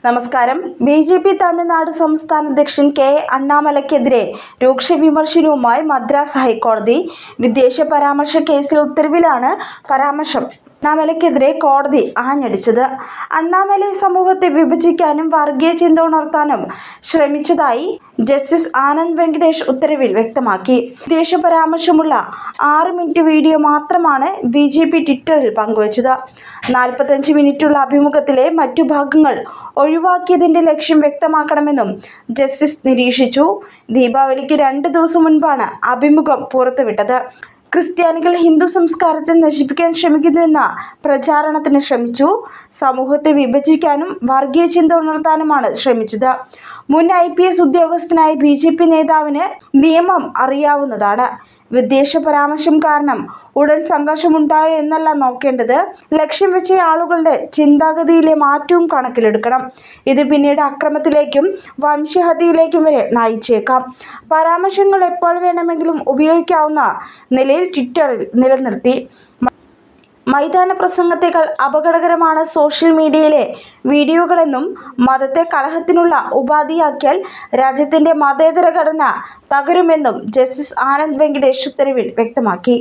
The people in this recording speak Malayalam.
നമസ്കാരം. ബി.ജെ.പി. തമിഴ്നാട് സംസ്ഥാന അധ്യക്ഷൻ കെ അണ്ണാമലയ്ക്കെതിരെ രൂക്ഷ വിമർശനവുമായി മദ്രാസ് ഹൈക്കോടതി. വിദ്വേഷ പരാമർശ കേസിലെ ഉത്തരവിലാണ് പരാമർശം. അണ്ണാമലയ്ക്കെതിരെ കോടതി ആഞ്ഞടിച്ചത്. അണ്ണാമലൈ സമൂഹത്തെ വിഭജിക്കാനും വർഗീയ ചിന്ത ഉണർത്താനും ശ്രമിച്ചതായി ജസ്റ്റിസ് ആനന്ദ് വെങ്കടേഷ് ഉത്തരവിൽ വ്യക്തമാക്കി. വിദ്വേഷ പരാമർശമുള്ള 6 മിനിറ്റ് വീഡിയോ മാത്രമാണ് ബി.ജെ.പി. ട്വിറ്ററിൽ പങ്കുവച്ചത്. 45 മിനിറ്റുള്ള അഭിമുഖത്തിലെ മറ്റു ഭാഗങ്ങൾ ഒഴിവാക്കിയതിന്റെ ലക്ഷ്യം വ്യക്തമാക്കണമെന്നും ജസ്റ്റിസ് നിരീക്ഷിച്ചു. ദീപാവലിക്ക് 2 ദിവസം മുൻപാണ് അഭിമുഖം പുറത്തുവിട്ടത്. ക്രിസ്ത്യാനികൾ ഹിന്ദു സംസ്കാരത്തെ നശിപ്പിക്കാൻ ശ്രമിക്കുന്നുവെന്ന പ്രചാരണത്തിന് ശ്രമിച്ചു. സമൂഹത്തെ വിഭജിക്കാനും വർഗീയ ചിന്ത ഉണർത്താനുമാണ് ശ്രമിച്ചത്. മുൻ IPS ഉദ്യോഗസ്ഥനായ ബി.ജെ.പി. നേതാവിന് നിയമം അറിയാവുന്നതാണ്. വിദ്വേഷ പരാമർശം കാരണം ഉടൻ സംഘർഷമുണ്ടായോ എന്നല്ല നോക്കേണ്ടത്, ലക്ഷ്യം വെച്ച ആളുകളുടെ ചിന്താഗതിയിലെ മാറ്റവും കണക്കിലെടുക്കണം. ഇത് പിന്നീട് അക്രമത്തിലേക്കും വംശഹത്യയിലേക്കും വരെ നയിച്ചേക്കാം. പരാമർശങ്ങൾ എപ്പോൾ വേണമെങ്കിലും ഉപയോഗിക്കാവുന്ന നിലയിൽ ട്വിറ്ററിൽ നിലനിർത്തി. മൈതാന പ്രസംഗത്തേക്കാൾ അപകടകരമാണ് സോഷ്യൽ മീഡിയയിലെ വീഡിയോകളെന്നും മതത്തെ കലഹത്തിനുള്ള ഉപാധിയാക്കിയാൽ രാജ്യത്തിന്റെ മതേതര ഘടന തകരുമെന്നും ജസ്റ്റിസ് ആനന്ദ് വെങ്കടേഷ് ഉത്തരവിൽ വ്യക്തമാക്കി.